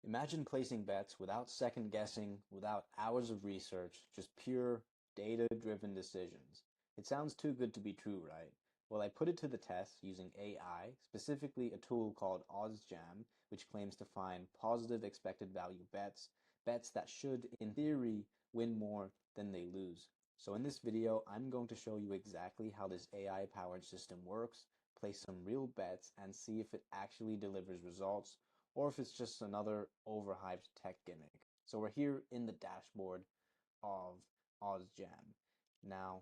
Imagine placing bets without second guessing, without hours of research, just pure data-driven decisions. It sounds too good to be true, right? Well, I put it to the test using AI, specifically a tool called OddsJam, which claims to find positive expected value bets, bets that should, in theory, win more than they lose. So in this video, I'm going to show you exactly how this AI-powered system works, place some real bets, and see if it actually delivers results, or if it's just another overhyped tech gimmick. So we're here in the dashboard of OddsJam. Now,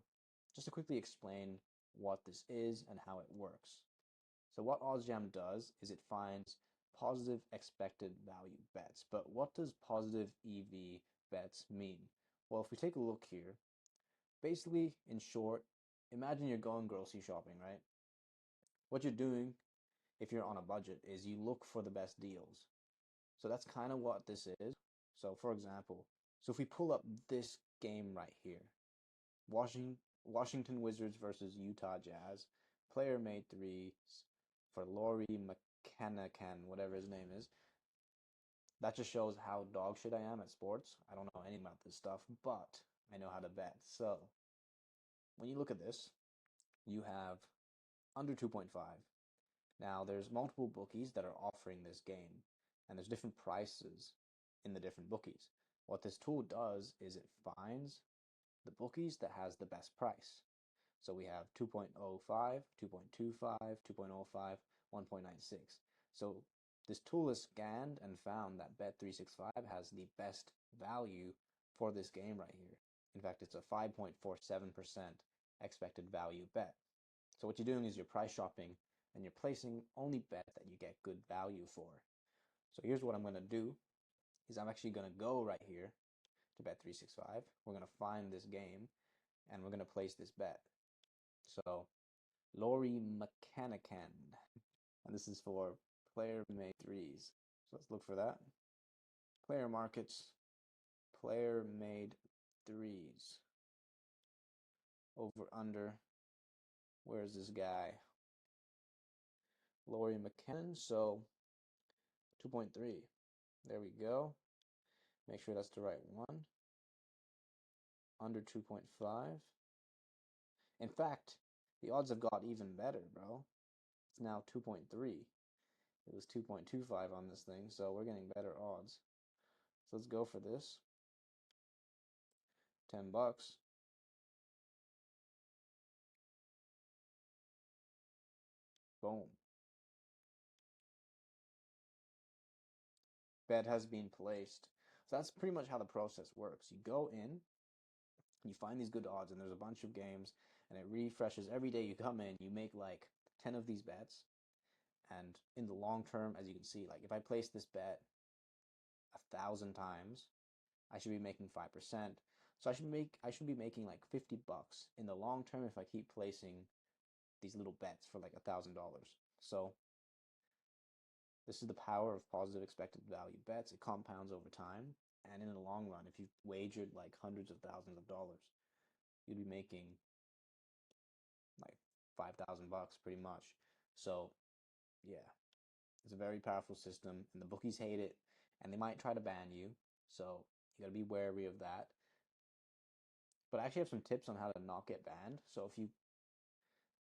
just to quickly explain what this is and how it works. So what OddsJam does is it finds positive expected value bets. But what does positive EV bets mean? Well, if we take a look here, basically, in short, imagine you're going grocery shopping, right? What you're doing, if you're on a budget, is you look for the best deals. So that's kind of what this is. So for example, so if we pull up this game right here, Washington Wizards versus Utah Jazz, player made threes for Laurie McCannacan, whatever his name is. That just shows how dog shit I am at sports. I don't know anything about this stuff, but I know how to bet. So when you look at this, you have under 2.5. Now there's multiple bookies that are offering this game, and there's different prices in the different bookies. What this tool does is it finds the bookies that has the best price. So we have 2.05, 2.25, 2.05, 1.96. So this tool has scanned and found that Bet365 has the best value for this game right here. In fact, it's a 5.47% expected value bet. So what you're doing is you're price shopping and you're placing only bets that you get good value for. So here's what I'm going to do is I'm actually going to go right here to Bet365. We're going to find this game and we're going to place this bet. So Laurie McCannacan, and this is for player made threes. So let's look for that. Player markets, player made threes. Over under. Where's this guy? Laurie McCann. So 2.3. There we go. Make sure that's the right one. Under 2.5. In fact, the odds have got even better, bro. It's now 2.3. It was 2.25 on this thing, so we're getting better odds. So let's go for this. 10 bucks. Boom. Bet has been placed. So that's pretty much how the process works. You go in, you find these good odds, and there's a bunch of games, and it refreshes every day you come in. You make like 10 of these bets, and in the long term, as you can see, like if I place this bet 1,000 times, I should be making 5%. So I should be making like 50 bucks in the long term if I keep placing these little bets for like $1,000. So this is the power of positive expected value bets. It compounds over time, and in the long run, if you've wagered like hundreds of thousands of dollars, you'd be making like 5,000 bucks pretty much. So yeah, it's a very powerful system, and the bookies hate it, and they might try to ban you. So you gotta be wary of that. But I actually have some tips on how to not get banned. So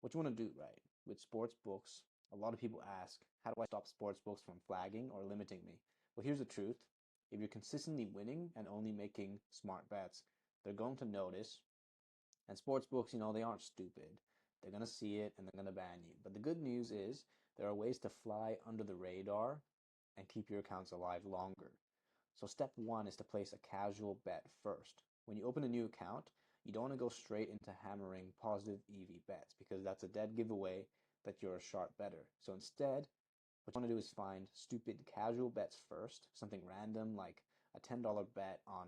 what you want to do, right, with sports books, a lot of people ask, how do I stop sports books from flagging or limiting me? Well, here's the truth. If you're consistently winning and only making smart bets, they're going to notice. And sports books, they aren't stupid. They're going to see it and they're going to ban you. But the good news is there are ways to fly under the radar and keep your accounts alive longer. So step one is to place a casual bet first. When you open a new account, you don't want to go straight into hammering positive EV bets because that's a dead giveaway that you're a sharp bettor. So instead, what you want to do is find stupid casual bets first, something random like a $10 bet on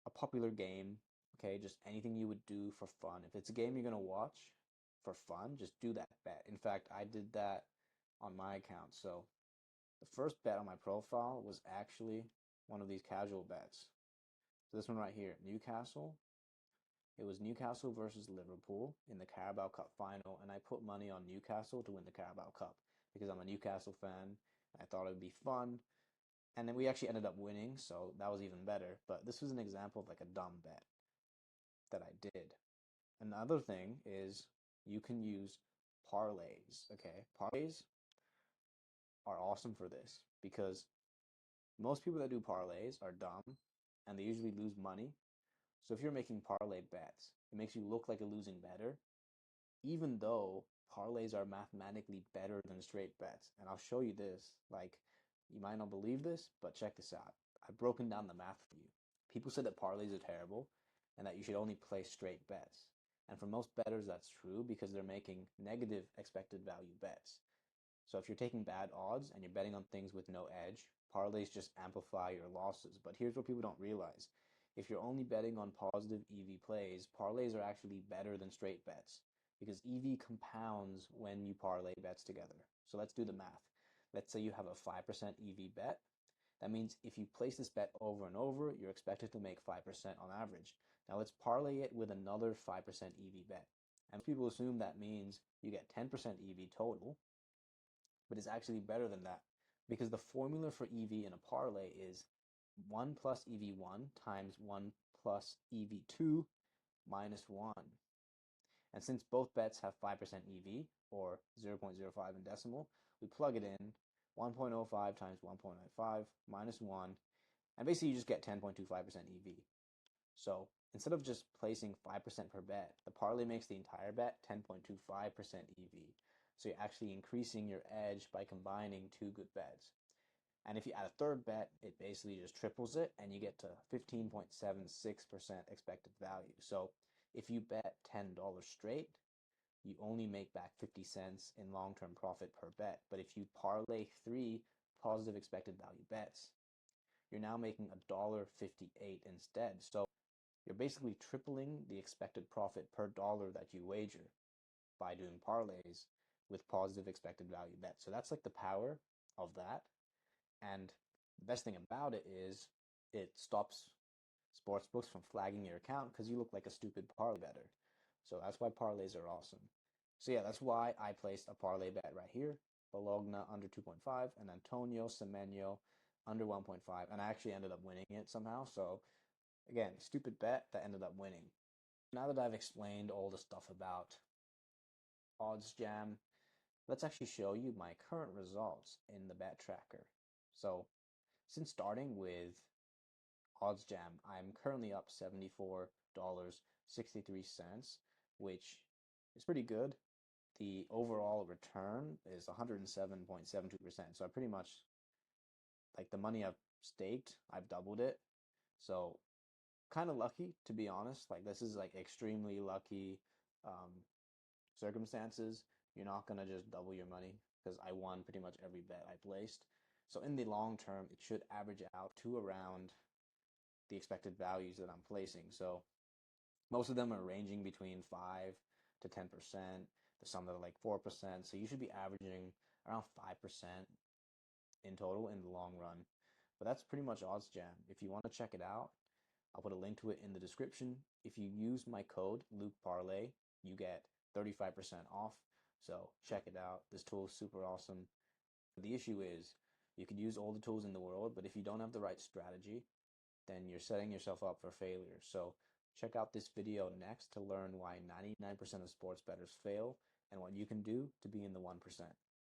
a popular game, okay, just anything you would do for fun. If it's a game you're going to watch for fun, just do that bet. In fact, I did that on my account. So the first bet on my profile was actually one of these casual bets. So this one right here, Newcastle. It was Newcastle versus Liverpool in the Carabao Cup final, and I put money on Newcastle to win the Carabao Cup because I'm a Newcastle fan, and I thought it would be fun. And then we actually ended up winning, so that was even better. But this was an example of like a dumb bet that I did. Another thing is you can use parlays, okay? Parlays are awesome for this because most people that do parlays are dumb and they usually lose money. So if you're making parlay bets, it makes you look like a losing bettor, even though parlays are mathematically better than straight bets. And I'll show you this. Like, you might not believe this, but check this out. I've broken down the math for you. People say that parlays are terrible and that you should only play straight bets. And for most bettors, that's true because they're making negative expected value bets. So if you're taking bad odds and you're betting on things with no edge, parlays just amplify your losses. But here's what people don't realize. If you're only betting on positive EV plays, parlays are actually better than straight bets because EV compounds when you parlay bets together. So let's do the math. Let's say you have a 5% EV bet. That means if you place this bet over and over, you're expected to make 5% on average. Now let's parlay it with another 5% EV bet. And people assume that means you get 10% EV total, but it's actually better than that because the formula for EV in a parlay is 1 plus EV1 times 1 plus EV2 minus 1. And since both bets have 5% EV, or 0.05 in decimal, we plug it in 1.05 times 1.05 minus 1, and basically you just get 10.25% EV. So instead of just placing 5% per bet, the parlay makes the entire bet 10.25% EV. So you're actually increasing your edge by combining two good bets. And if you add a third bet, it basically just triples it and you get to 15.76% expected value. So if you bet $10 straight, you only make back 50 cents in long-term profit per bet. But if you parlay 3 positive expected value bets, you're now making $1.58 instead. So you're basically tripling the expected profit per dollar that you wager by doing parlays with positive expected value bets. So that's like the power of that. And the best thing about it is it stops sportsbooks from flagging your account because you look like a stupid parlay bettor. So that's why parlays are awesome. So yeah, that's why I placed a parlay bet right here. Bologna under 2.5 and Antonio Semenyo under 1.5. And I actually ended up winning it somehow. So again, stupid bet that ended up winning. Now that I've explained all the stuff about OddsJam, let's actually show you my current results in the bet tracker. So since starting with OddsJam, I'm currently up $74.63, which is pretty good. The overall return is 107.72%. So I pretty much, like the money I've staked, I've doubled it. So kind of lucky, to be honest. Like this is like extremely lucky circumstances. You're not going to just double your money because I won pretty much every bet I placed. So in the long term, it should average out to around the expected values that I'm placing. So most of them are ranging between 5 to 10%. There's some that are like 4%. So you should be averaging around 5% in total in the long run. But that's pretty much OddsJam. If you want to check it out, I'll put a link to it in the description. If you use my code LukeParlay, you get 35% off. So check it out. This tool is super awesome. The issue is you could use all the tools in the world, but if you don't have the right strategy, then you're setting yourself up for failure. So check out this video next to learn why 99% of sports bettors fail and what you can do to be in the 1%.